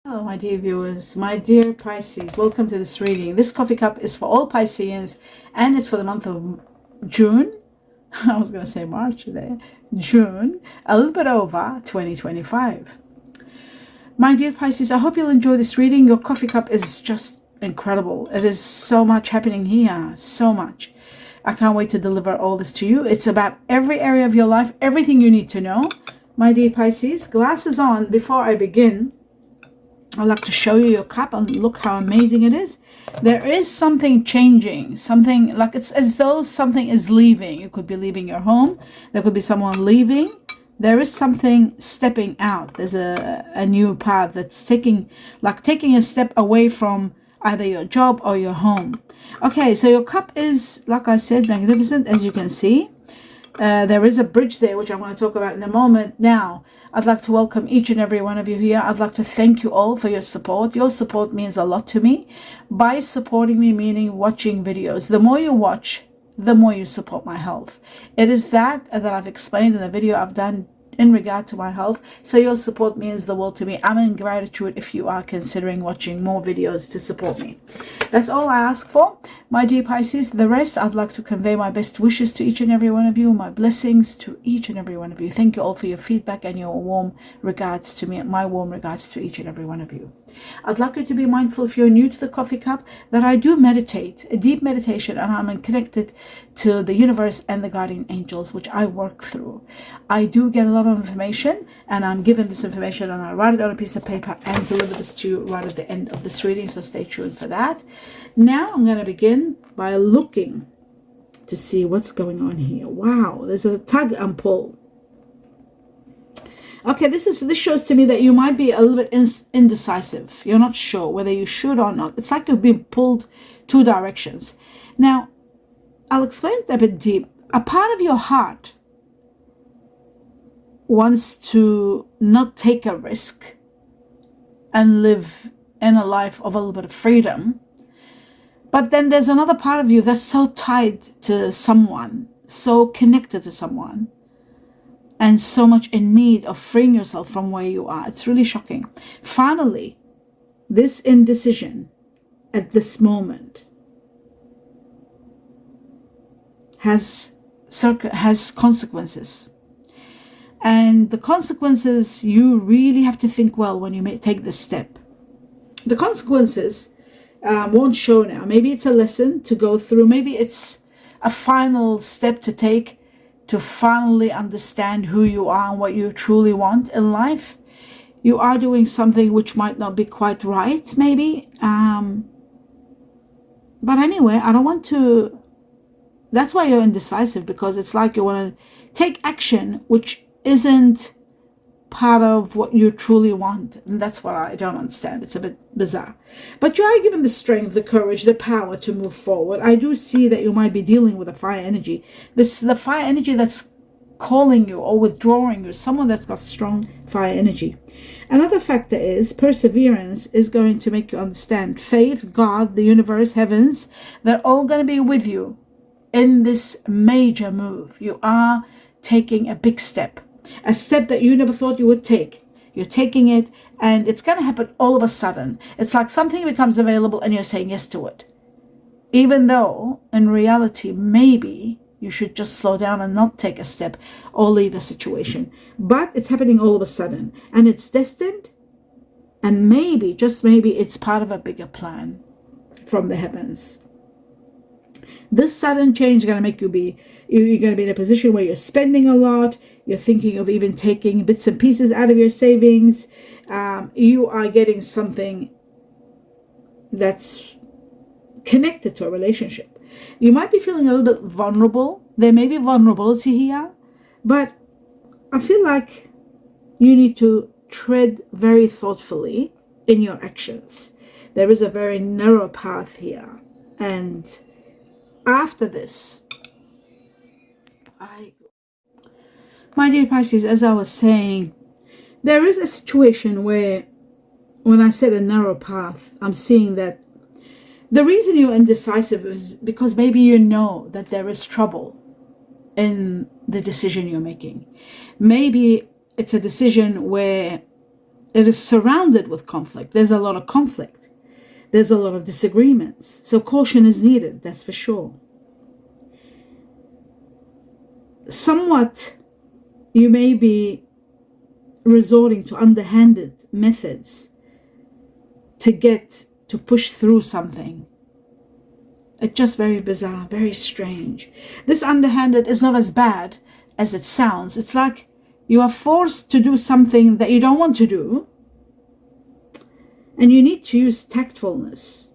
Hello, my dear viewers, my dear Pisces. Welcome to this reading. This coffee cup is for all Pisceans and it's for the month of June. I was going to say March there. June, a little bit over 2025. My dear Pisces, I hope you'll enjoy this reading. Your coffee cup is just incredible. It is so much happening here, so much. I can't wait to deliver all this to you. It's about every area of your life, everything you need to know. My dear Pisces, glasses on. Before I begin, I'd like to show you your cup and look how amazing it is. There is something changing, something like it's as though something is leaving. You could be leaving your home. There could be someone leaving. There is something stepping out. There's a new path that's taking a step away from either your job or your home. Okay, so your cup is, like I said, magnificent, as you can see. There is a bridge there, which I want to talk about in a moment. Now, I'd like to welcome each and every one of you here. I'd like to thank you all for your support. Your support means a lot to me. By supporting me, meaning watching videos. The more you watch, the more you support my health. It is that I've explained in the video I've done in regard to my health. So your support means the world to me. I'm in gratitude if you are considering watching more videos to support me. That's all I ask for, my dear Pisces. The rest, I'd like to convey my best wishes to each and every one of you, my blessings to each and every one of you. Thank you all for your feedback and your warm regards to me, my warm regards to each and every one of you. I'd like you to be mindful, if you're new to the coffee cup, that I do meditate, a deep meditation, and I'm connected to the universe and the guardian angels, which I work through. I do get a lot of information, and I'm given this information, and I write it on a piece of paper and deliver this to you right at the end of this reading, so stay tuned for that. Now I'm going to begin by looking to see what's going on here. Wow, there's a tug and pull. Okay, this shows to me that you might be a little bit indecisive. You're not sure whether you should or not. It's like you've been pulled two directions. Now, I'll explain it a bit deep. A part of your heart wants to not take a risk and live in a life of a little bit of freedom. But then there's another part of you that's so tied to someone, so connected to someone, and so much in need of freeing yourself from where you are. It's really shocking. Finally, this indecision at this moment has consequences. And the consequences, you really have to think well when you take this step. The consequences won't show now. Maybe it's a lesson to go through. Maybe it's a final step to take to finally understand who you are and what you truly want in life. You are doing something which might not be quite right, maybe. But anyway, I don't want to... That's why you're indecisive, because it's like you want to take action which isn't part of what you truly want, and that's what I don't understand. It's a bit bizarre, but you are given the strength, the courage, the power to move forward. I do see that you might be dealing with a fire energy. The fire energy that's calling you or withdrawing you, someone that's got strong fire energy. Another factor is perseverance is going to make you understand faith, God, the universe, heavens. They're all going to be with you in this major move. You are taking a big step. A step that you never thought you would take. You're taking it, and it's going to happen all of a sudden. It's like something becomes available and you're saying yes to it. Even though, in reality, maybe you should just slow down and not take a step or leave a situation. But it's happening all of a sudden, and it's destined, and maybe, just maybe, it's part of a bigger plan from the heavens. This sudden change is going to make you're going to be in a position where you're spending a lot. You're thinking of even taking bits and pieces out of your savings. You are getting something that's connected to a relationship. You might be feeling a little bit vulnerable. There may be vulnerability here, but I feel like you need to tread very thoughtfully in your actions. There is a very narrow path here, and after this, my dear Pisces, as I was saying, there is a situation where, when I said a narrow path, I'm seeing that the reason you're indecisive is because maybe you know that there is trouble in the decision you're making. Maybe it's a decision where It is surrounded with conflict. There's a lot of conflict. There's a lot of disagreements. So caution is needed, that's for sure. Somewhat, you may be resorting to underhanded methods to push through something. It's just very bizarre, very strange. This underhanded is not as bad as it sounds. It's like you are forced to do something that you don't want to do, and you need to use tactfulness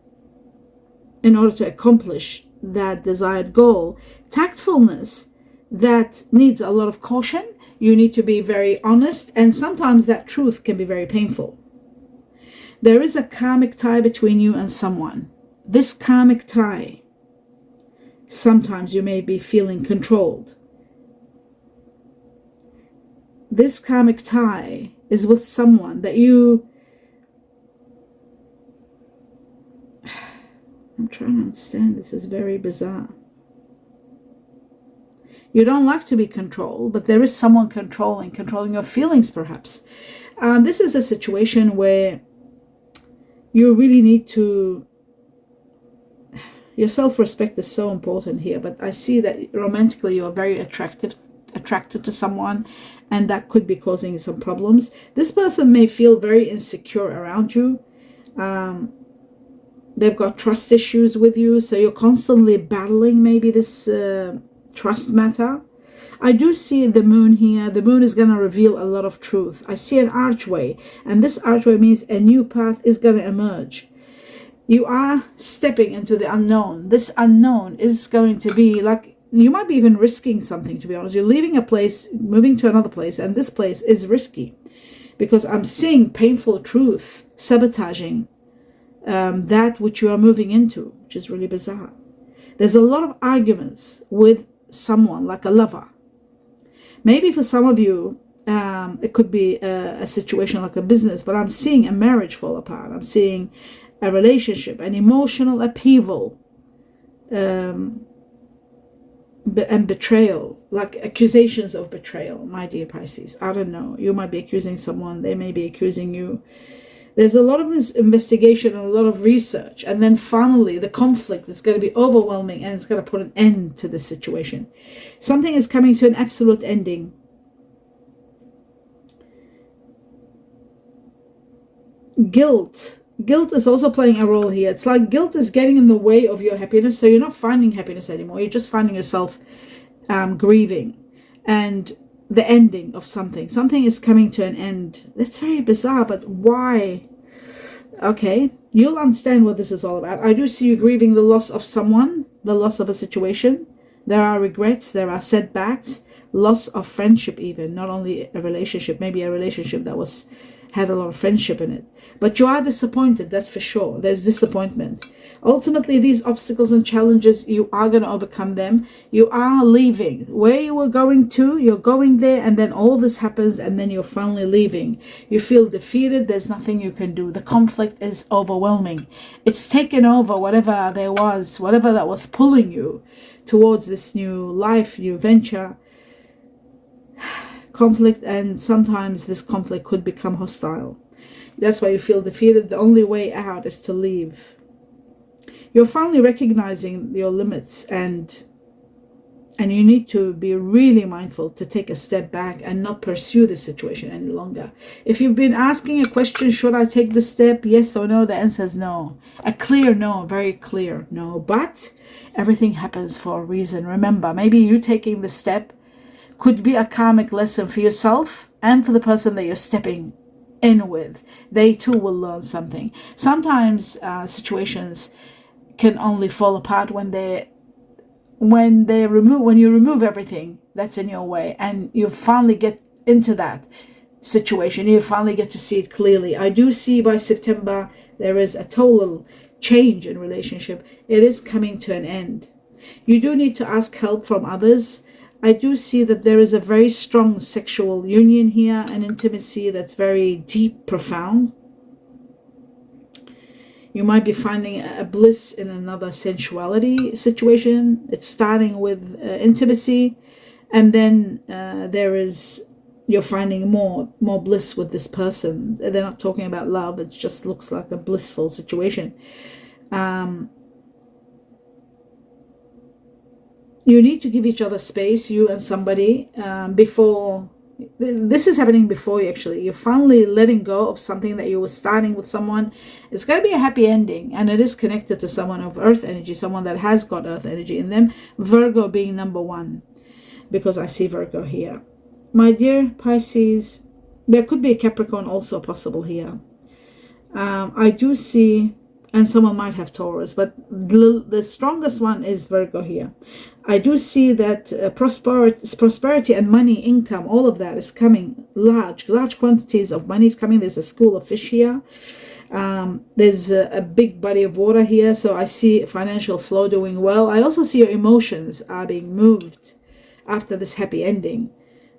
in order to accomplish that desired goal. Tactfulness that needs a lot of caution. You need to be very honest, and sometimes that truth can be very painful. There is a karmic tie between you and someone. This karmic tie, sometimes you may be feeling controlled. This karmic tie is with someone that I'm trying to understand. This is very bizarre. You don't like to be controlled, but there is someone controlling your feelings, perhaps. This is a situation where you really need to, your self-respect is so important here, but I see that romantically you're very attracted to someone, and that could be causing some problems. This person may feel very insecure around you. They've got trust issues with you, so you're constantly battling maybe this trust matter. I do see the moon here. The moon is going to reveal a lot of truth. I see an archway, and this archway means a new path is going to emerge. You are stepping into the unknown. This unknown is going to be like, you might be even risking something, to be honest. You're leaving a place, moving to another place, and this place is risky because I'm seeing painful truth sabotaging that which you are moving into, which is really bizarre. There's a lot of arguments with someone, like a lover. Maybe for some of you, it could be a situation like a business, but I'm seeing a marriage fall apart. I'm seeing a relationship, an emotional upheaval, and betrayal, like accusations of betrayal, my dear Pisces. I don't know. You might be accusing someone. They may be accusing you. There's a lot of investigation and a lot of research. And then finally, the conflict is going to be overwhelming, and it's going to put an end to the situation. Something is coming to an absolute ending. Guilt is also playing a role here. It's like guilt is getting in the way of your happiness. So you're not finding happiness anymore. You're just finding yourself grieving. And the ending of something. Something is coming to an end. That's very bizarre, but why? Okay, you'll understand what this is all about. I do see you grieving the loss of someone, the loss of a situation. There are regrets, there are setbacks, loss of friendship even, not only a relationship, maybe a relationship that had a lot of friendship in it. But you are disappointed, that's for sure. There's disappointment. Ultimately, these obstacles and challenges, you are going to overcome them. You are leaving. Where you were going to, you're going there, and then all this happens, and then you're finally leaving. You feel defeated. There's nothing you can do. The conflict is overwhelming. It's taken over whatever there was, whatever that was pulling you towards this new life, new venture. Conflict, and sometimes this conflict could become hostile. That's why you feel defeated. The only way out is to leave. You're finally recognizing your limits, and you need to be really mindful to take a step back and not pursue this situation any longer. If you've been asking a question, should I take this step, yes or no, the answer is no. A clear no, very clear no. But everything happens for a reason. Remember, maybe you taking the step could be a karmic lesson for yourself and for the person that you're stepping in with. They too will learn something. Sometimes situations can only fall apart when you remove everything that's in your way, and you finally get into that situation. You finally get to see it clearly. I do see by September there is a total change in relationship. It is coming to an end. You do need to ask help from others. I do see that there is a very strong sexual union here, an intimacy that's very deep, profound. You might be finding a bliss in another sensuality situation. It's starting with intimacy, and then there is you're finding more bliss with this person. They're not talking about love. It just looks like a blissful situation. You need to give each other space, you and somebody, before. This is happening before you actually. You're finally letting go of something that you were starting with someone. It's going to be a happy ending, and it is connected to someone of earth energy, someone that has got earth energy in them. Virgo being number one, because I see Virgo here. My dear Pisces, there could be a Capricorn also possible here. I do see, and someone might have Taurus, but the strongest one is Virgo here. I do see that prosperity and money, income, all of that is coming. Large quantities of money is coming. There's a school of fish here. There's a big body of water here. So I see financial flow doing well. I also see your emotions are being moved after this happy ending.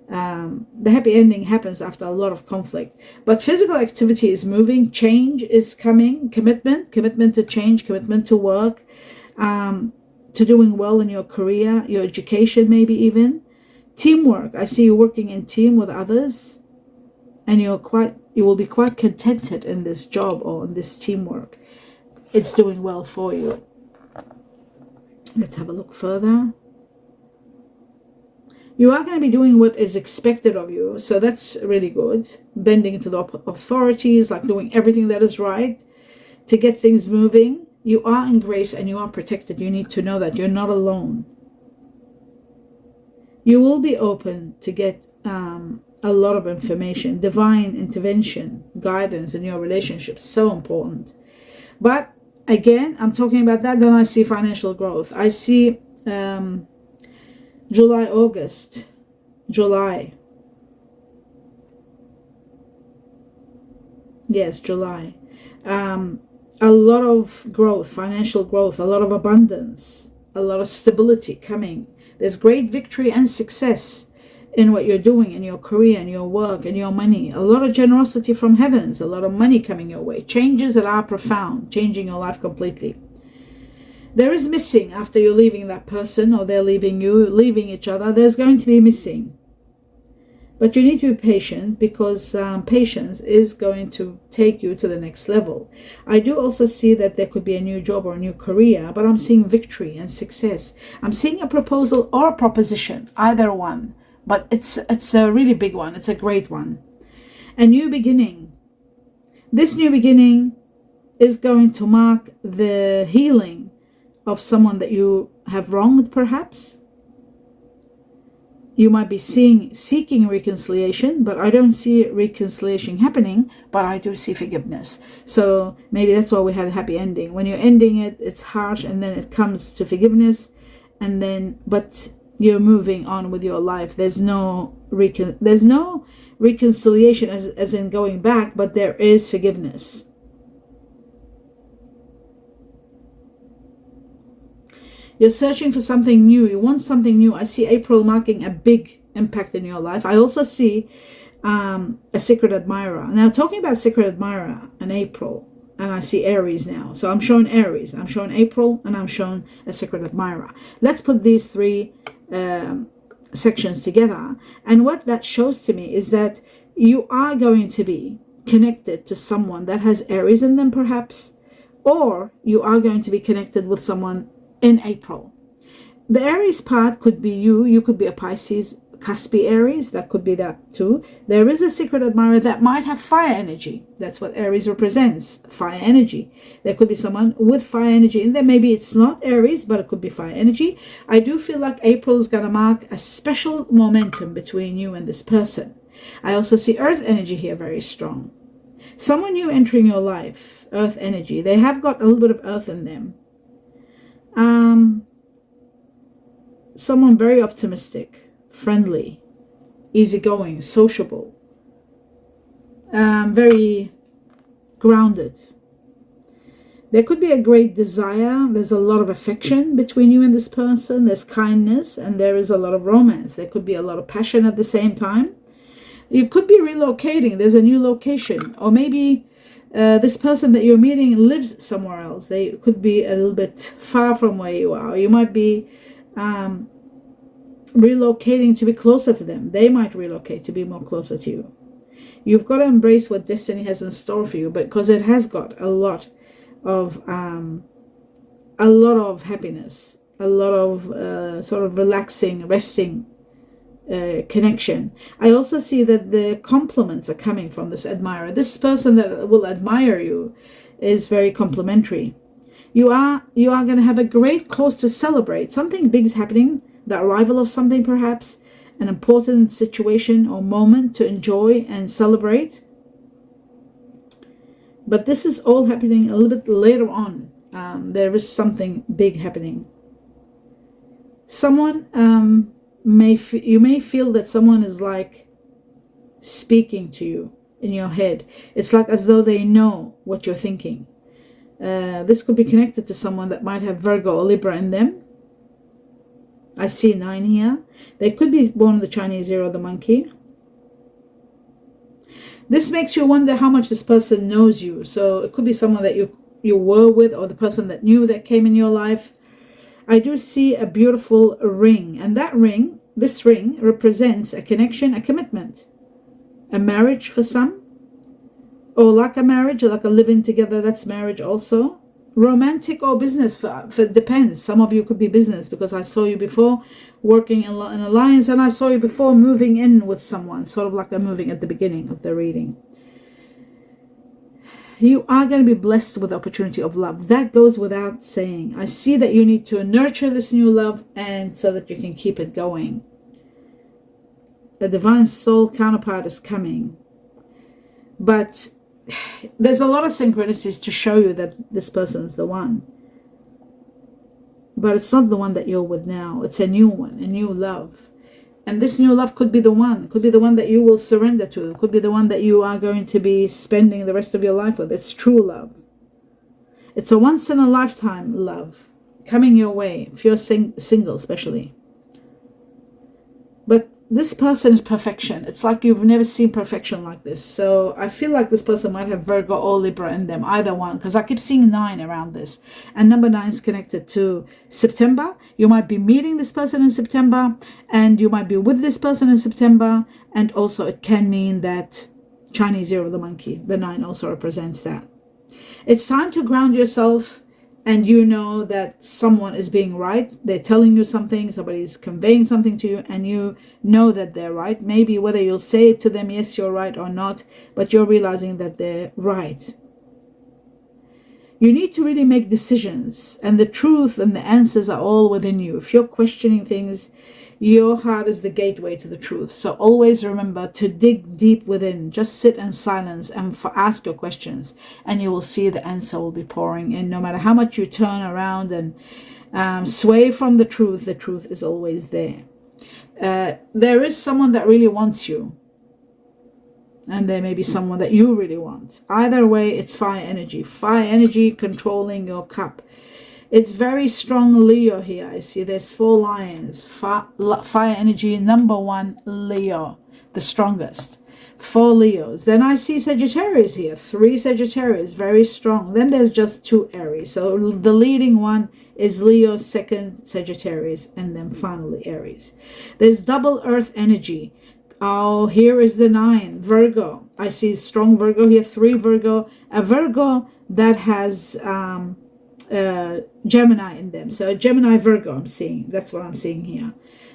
The happy ending happens after a lot of conflict, but physical activity is moving. Change is coming. Commitment to change, commitment to work, to doing well in your career, your education, maybe even teamwork. I see you working in team with others, and you will be quite contented in this job or in this teamwork. It's doing well for you. Let's have a look further. You are going to be doing what is expected of you, so that's really good. Bending to the authorities, like doing everything that is right to get things moving. You are in grace and you are protected. You need to know that you're not alone. You will be open to get a lot of information, divine intervention, guidance in your relationship. So important. But again, I'm talking about that. Then I see financial growth. I see July, August, July. Yes, July. A lot of growth, financial growth, a lot of abundance, a lot of stability coming. There's great victory and success in what you're doing, in your career, in your work, in your money. A lot of generosity from heavens, a lot of money coming your way. Changes that are profound, changing your life completely. There is missing after you're leaving that person, or they're leaving you, leaving each other. There's going to be missing. But you need to be patient, because patience is going to take you to the next level. I do also see that there could be a new job or a new career, but I'm seeing victory and success. I'm seeing a proposal or a proposition, either one. But it's a really big one. It's a great one. A new beginning. This new beginning is going to mark the healing of someone that you have wronged, perhaps. You might be seeking reconciliation, but I don't see reconciliation happening, but I do see forgiveness. So maybe that's why we had a happy ending. When you're ending it, it's harsh, and then it comes to forgiveness, and then, but you're moving on with your life. There's no reconciliation as in going back, but there is forgiveness. You're searching for something new. You want something new. I see April marking a big impact in your life. I also see a secret admirer. Now, talking about secret admirer and April, and I see Aries now. So I'm showing Aries, I'm showing April, and I'm showing a secret admirer. Let's put these three sections together. And what that shows to me is that you are going to be connected to someone that has Aries in them, perhaps, or you are going to be connected with someone in April. The Aries part could be you could be a Pisces, cuspy Aries, that could be that too. There is a secret admirer that might have fire energy. That's what Aries represents, fire energy. There could be someone with fire energy in there. Maybe it's not Aries, but it could be fire energy. I do feel like April is going to mark a special momentum between you and this person. I also see earth energy here very strong. Someone new entering your life, earth energy. They have got a little bit of earth in them. Someone very optimistic, friendly, easygoing, sociable, very grounded. There could be a great desire. There's a lot of affection between you and this person. There's kindness, and there is a lot of romance. There could be a lot of passion at the same time. You could be relocating. There's a new location, or maybe this person that you're meeting lives somewhere else. They could be a little bit far from where you are. You might be relocating to be closer to them. They might relocate to be more closer to you. You've got to embrace what destiny has in store for you, because it has got a lot of happiness, a lot of sort of relaxing, resting connection. I also see that the compliments are coming from this admirer. This person that will admire you is very complimentary. You are going to have a great cause to celebrate. Something big is happening, the arrival of something perhaps, an important situation or moment to enjoy and celebrate. But this is all happening a little bit later on. There is something big happening. Someone you may feel that someone is like speaking to you in your head. It's like as though they know what you're thinking. This could be connected to someone that might have Virgo or Libra in them. I see 9 here. They could be born in the Chinese year of the monkey. This makes you wonder how much this person knows you. So it could be someone that you were with, or the person that knew that came in your life. I do see a beautiful ring, and that ring, this ring, represents a connection, a commitment, a marriage for some, or like a marriage, or like a living together, that's marriage also. Romantic or business, for depends. Some of you could be business, because I saw you before working in an alliance, and I saw you before moving in with someone, sort of like a moving at the beginning of the reading. You are going to be blessed with the opportunity of love. That goes without saying. I see that you need to nurture this new love, and so that you can keep it going. The divine soul counterpart is coming. But there's a lot of synchronicities to show you that this person is the one. But it's not the one that you're with now. It's a new one, a new love. And this new love could be the one. It could be the one that you will surrender to. It could be the one that you are going to be spending the rest of your life with. It's true love. It's a once-in-a-lifetime love coming your way, if you're single especially. But this person is perfection. It's like you've never seen perfection like this. So I feel like this person might have Virgo or Libra in them, either one, because I keep seeing 9 around this. And number 9 is connected to September. You might be meeting this person in September, and you might be with this person in September. And also it can mean that Chinese year of the monkey, the 9 also represents that. It's time to ground yourself, and you know that someone is being right. They're telling you something, somebody's conveying something to you, and you know that they're right. Maybe whether you'll say it to them, yes, you're right, or not, but you're realizing that they're right. You need to really make decisions, and the truth and the answers are all within you. If you're questioning things, your heart is the gateway to the truth. So always remember to dig deep within. Just sit in silence and ask your questions, and you will see the answer will be pouring in. No matter how much you turn around and sway from the truth is always there. There is someone that really wants you, and there may be someone that you really want. Either way, it's fire energy controlling your cup. It's very strong Leo here. I see there's 4 lions. Fire energy, number 1, Leo, the strongest. 4 Leos. Then I see Sagittarius here. 3 Sagittarius, very strong. Then there's just 2 Aries. So the leading one is Leo, second Sagittarius, and then finally Aries. There's double earth energy. Oh, here is the 9, Virgo. I see strong Virgo here, 3 Virgo. A Virgo that has Gemini in them. So Gemini Virgo I'm seeing. That's what I'm seeing here.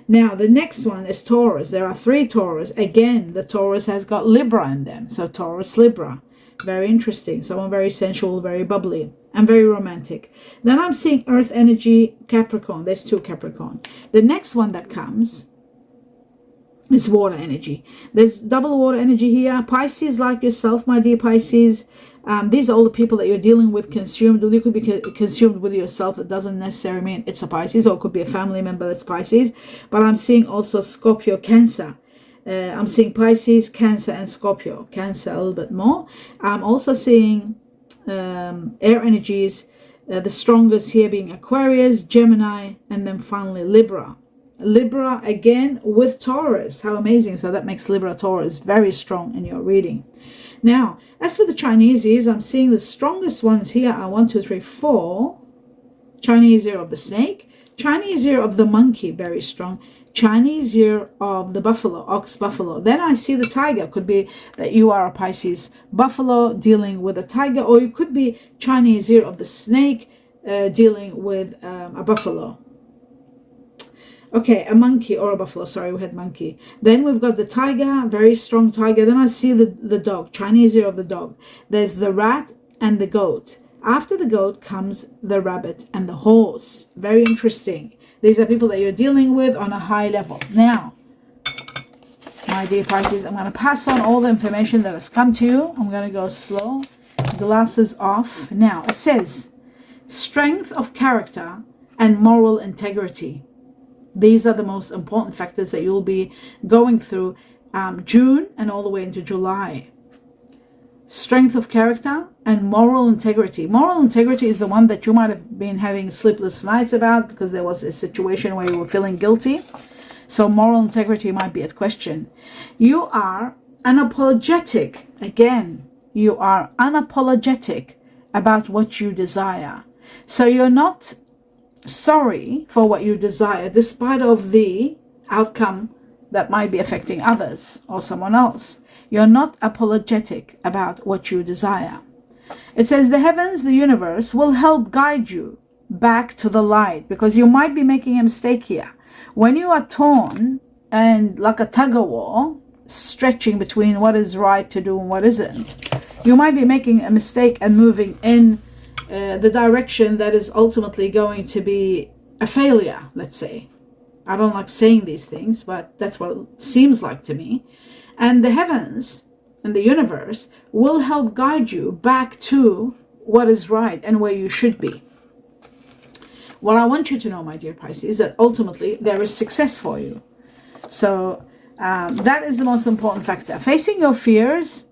Now the next one is Taurus. There are 3 Taurus. Again, the Taurus has got Libra in them. So Taurus, Libra. Very interesting. Someone very sensual, very bubbly, and very romantic. Then I'm seeing earth energy, Capricorn. There's 2 Capricorn. The next one that comes is water energy. There's double water energy here. Pisces, like yourself, my dear Pisces. These are all the people that you're dealing with, consumed. You could be consumed with yourself. It doesn't necessarily mean it's a Pisces, or it could be a family member that's Pisces. But I'm seeing also Scorpio, Cancer. I'm seeing Pisces, Cancer, and Scorpio. Cancer a little bit more. I'm also seeing air energies. The strongest here being Aquarius, Gemini, and then finally Libra. Libra again with Taurus. How amazing. So that makes Libra Taurus very strong in your reading. Now, as for the Chineses, I'm seeing the strongest ones here are 1, 2, 3, 4. Chinese year of the snake. Chinese year of the monkey, very strong. Chinese year of the buffalo, ox buffalo. Then I see the tiger. Could be that you are a Pisces buffalo dealing with a tiger, or you could be Chinese year of the snake dealing with a buffalo. Okay, a monkey or a buffalo. Sorry, we had monkey. Then we've got the tiger, very strong tiger. Then I see the dog, Chinese year of the dog. There's the rat and the goat. After the goat comes the rabbit and the horse. Very interesting. These are people that you're dealing with on a high level. Now, my dear Pisces, I'm going to pass on all the information that has come to you. I'm going to go slow. Glasses off. Now, it says, strength of character and moral integrity. These are the most important factors that you'll be going through June and all the way into July. Strength of character and moral integrity. Moral integrity is the one that you might have been having sleepless nights about because there was a situation where you were feeling guilty. So moral integrity might be at question. You are unapologetic. Again, you are unapologetic about what you desire. So you're not sorry for what you desire, despite of the outcome that might be affecting others or someone else. You're not apologetic about what you desire. It says the heavens, the universe will help guide you back to the light, because you might be making a mistake here. When you are torn and like a tug of war, stretching between what is right to do and what isn't, you might be making a mistake and moving in the direction that is ultimately going to be a failure, let's say. I don't like saying these things, but that's what it seems like to me. And the heavens and the universe will help guide you back to what is right and where you should be. What I want you to know, my dear Pisces, is that ultimately there is success for you. So that is the most important factor. Facing your fears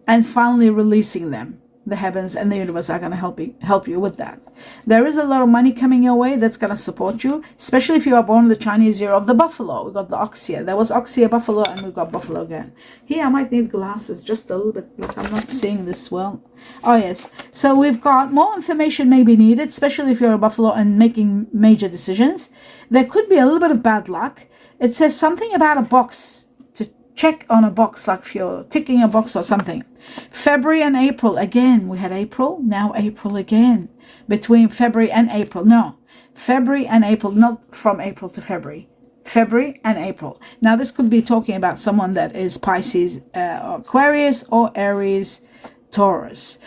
and finally releasing them. The heavens and the universe are going to help you with that. There is a lot of money coming your way that's going to support you, especially if you are born in the Chinese year of the buffalo. We got the ox here. There was ox here, buffalo, and we got buffalo again. Here, I might need glasses just a little bit, but I'm not seeing this well. Oh, yes. So we've got more information may be needed, especially if you're a buffalo and making major decisions. There could be a little bit of bad luck. It says something about a box, to check on a box, like if you're ticking a box or something. February and April, again, we had April, now April again. Between February and April, no. February and April, not from April to February. February and April. Now, this could be talking about someone that is Pisces, Aquarius, or Aries, Taurus.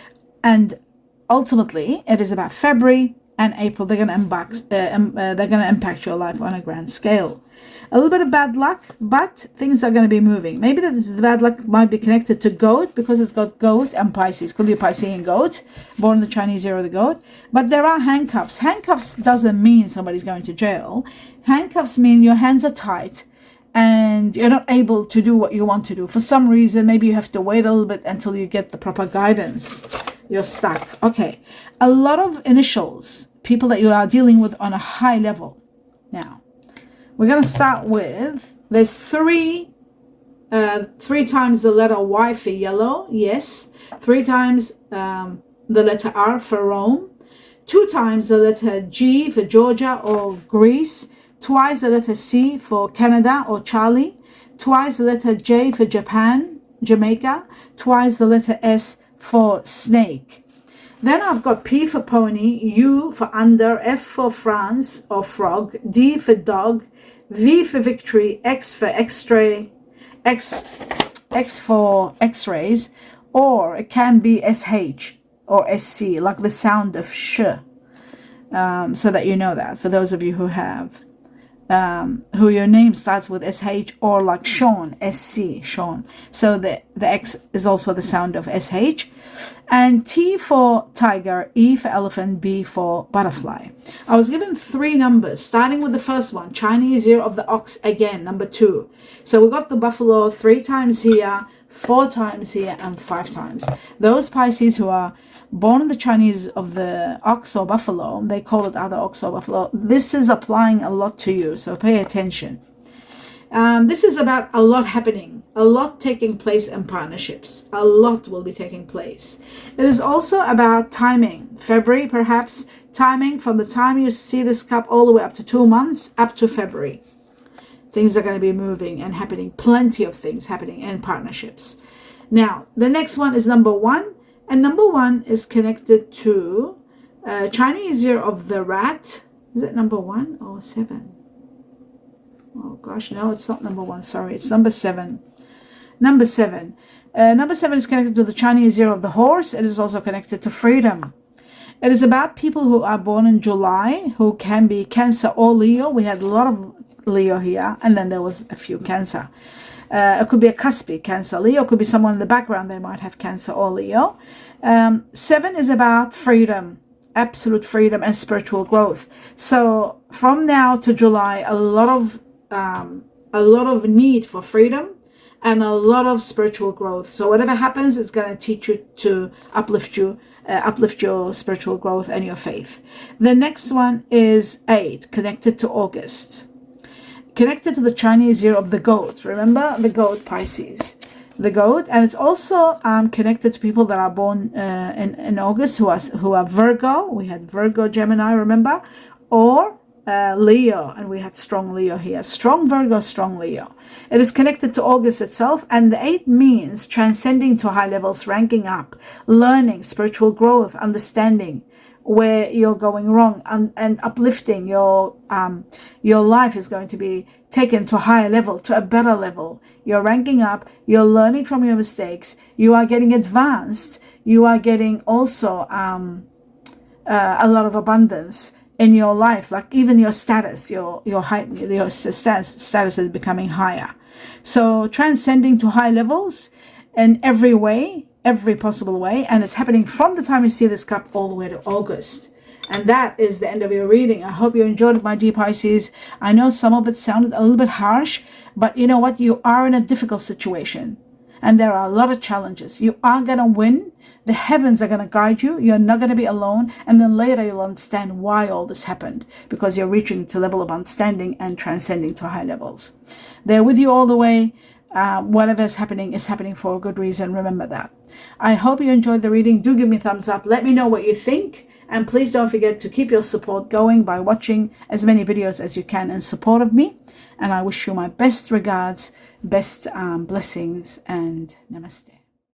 And ultimately, it is about February and April. They're going to impact your life on a grand scale. A little bit of bad luck, but things are going to be moving. Maybe the bad luck might be connected to goat, because it's got goat and Pisces. Could be a Piscean goat, born in the Chinese year of the goat. But there are handcuffs. Handcuffs doesn't mean somebody's going to jail. Handcuffs mean your hands are tight and you're not able to do what you want to do. For some reason, maybe you have to wait a little bit until you get the proper guidance. You're stuck. Okay. A lot of initials, people that you are dealing with on a high level. Now, we're going to start with, there's three times the letter Y for yellow, yes. 3 times the letter R for Rome. 2 times the letter G for Georgia or Greece. Twice the letter C for Canada or Charlie. Twice the letter J for Japan, Jamaica. Twice the letter S for snake. Then I've got P for pony, U for under, F for France or frog, D for dog, V for victory, X for x-ray, X for x-rays, or it can be SH or SC, like the sound of sh, so that you know that, for those of you who have, who your name starts with SH, or like Sean, SC, Sean. So the X is also the sound of SH. And T for tiger, E for elephant, B for butterfly. I was given 3 numbers, starting with the first one, Chinese year of the ox, again, number 2. So we got the buffalo 3 times here, 4 times here, and 5 times. Those Pisces who are born in the Chinese of the ox or buffalo, they call it either ox or buffalo. This is applying a lot to you, so pay attention. This is about a lot happening A lot taking place in partnerships. A lot will be taking place. It is also about timing. February, perhaps, timing from the time you see this cup all the way up to 2 months, up to February. Things are going to be moving and happening. Plenty of things happening in partnerships. Now, the next one is number 1. And number 1 is connected to Chinese Year of the Rat. Is it number 1 or 7? Oh gosh, no, it's not number 1. Sorry, it's number 7. Number 7. Number 7 is connected to the Chinese Year of the Horse. It is also connected to freedom. It is about people who are born in July, who can be Cancer or Leo. We had a lot of Leo here, and then there was a few Cancer. It could be a cuspy Cancer, Leo. It could be someone in the background. They might have Cancer or Leo. 7 is about freedom, absolute freedom and spiritual growth. So from now to July, a lot of need for freedom and a lot of spiritual growth. So whatever happens, it's going to teach you to uplift your spiritual growth and your faith. The next one is 8, connected to August. Connected to the Chinese Year of the Goat. Remember the goat, Pisces, the goat, and it's also connected to people that are born in August who are Virgo. We had Virgo, Gemini, remember, or Leo, and we had strong Leo here. Strong Virgo, strong Leo. It is connected to August itself, and the 8 means transcending to high levels, ranking up, learning, spiritual growth, understanding where you're going wrong, and uplifting your life is going to be taken to a higher level, to a better level. You're ranking up, you're learning from your mistakes, you are getting advanced, you are getting also a lot of abundance in your life, like even your status, your height, your status is becoming higher. So transcending to high levels in every way, every possible way, and it's happening from the time you see this cup all the way to August. And that is the end of your reading. I hope you enjoyed it, my dear Pisces. I know some of it sounded a little bit harsh, but you know what? You are in a difficult situation, and there are a lot of challenges. You are going to win. The heavens are going to guide you. You're not going to be alone. And then later you'll understand why all this happened, because you're reaching to a level of understanding and transcending to high levels. They're with you all the way. Whatever is happening for a good reason. Remember that. I hope you enjoyed the reading. Do give me a thumbs up. Let me know what you think. And please don't forget to keep your support going by watching as many videos as you can in support of me. And I wish you my best regards, best blessings, and namaste.